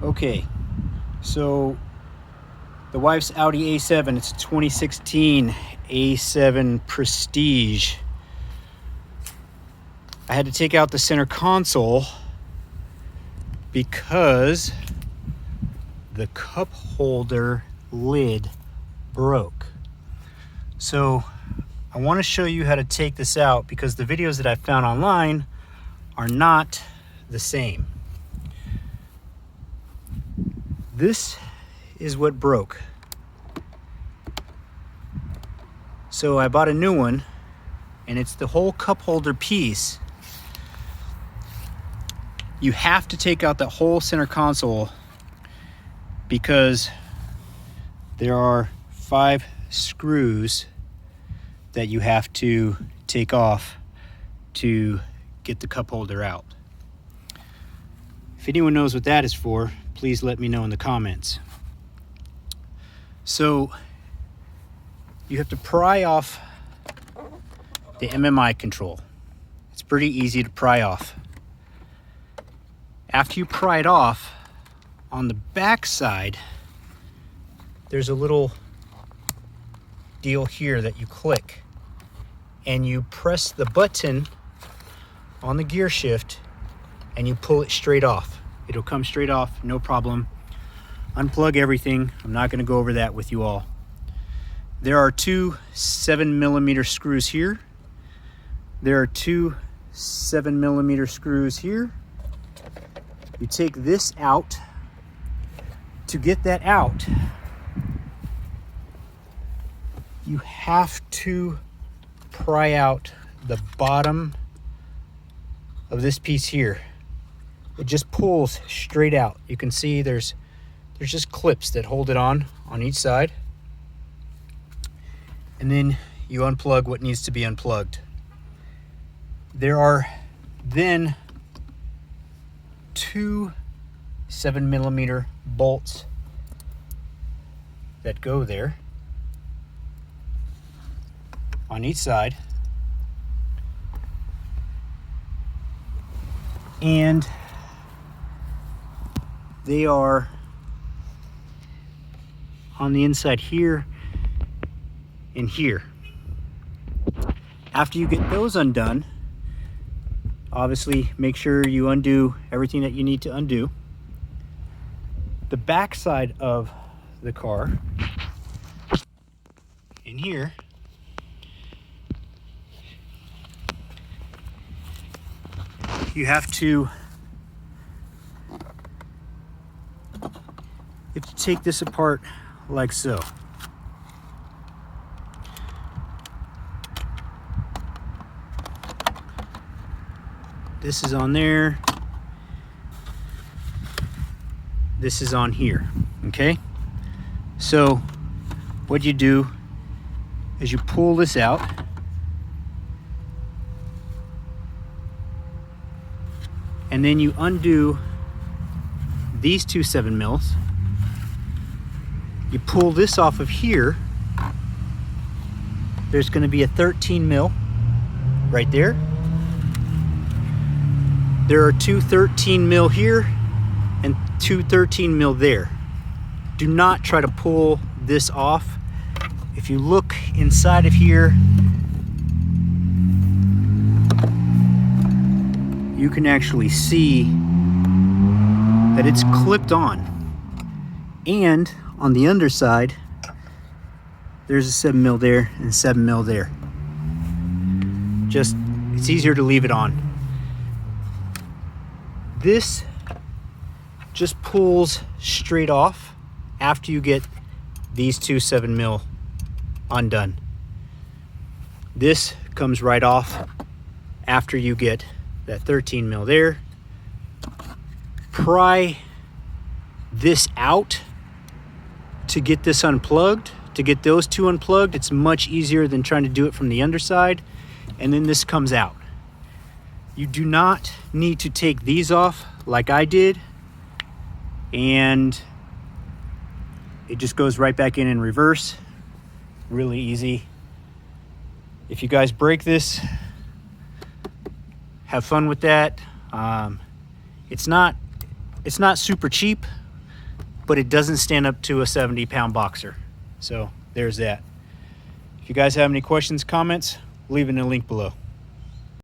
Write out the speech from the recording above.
Okay, so the wife's Audi A7, it's a 2016 A7 Prestige. I had to take out the center console because the cup holder lid broke. So I want to show you how to take this out because the videos that I found online are not the same. This is what broke. So I bought a new one, and it's the whole cup holder piece. You have to take out that whole center console because there are 5 screws that you have to take off to get the cup holder out. If anyone knows what that is for, please let me know in the comments. So you have to pry off the MMI control. It's pretty easy to pry off. After you pry it off, on the back side, there's a little deal here that you click, and you press the button on the gear shift and you pull it straight off. It'll come straight off, no problem. Unplug everything. I'm not going to go over that with you all. There are 2 7mm screws here. There are 2 7mm screws here. You take this out. To get that out, you have to pry out the bottom of this piece here. It just pulls straight out. You can see there's just clips that hold it on each side. And then you unplug what needs to be unplugged. There are then 2 7mm bolts that go there on each side, and they are on the inside here and here. After you get those undone, obviously make sure you undo everything that you need to undo. The back side of the car in here you have to take this apart like so. This is on there. This is on here, okay? So what you do is you pull this out, and then you undo these 2 7mm. You pull this off of here. There's going to be a 13mm right there. There are 2 13mm here and 2 13mm there. Do not try to pull this off. If you look inside of here, you can actually see that it's clipped on. And on the underside, there's a 7mm there and a 7mm there. Just, it's easier to leave it on. This just pulls straight off after you get these 2 7mm undone. This comes right off after you get that 13mm there. Pry this out to get this unplugged. To get those 2 unplugged, it's much easier than trying to do it from the underside. And then this comes out. You do not need to take these off like I did, and it just goes right back in reverse. Really easy. If you guys break this, have fun with that. It's not super cheap, but it doesn't stand up to a 70-pound boxer. So there's that. If you guys have any questions, comments, leave it in the link below.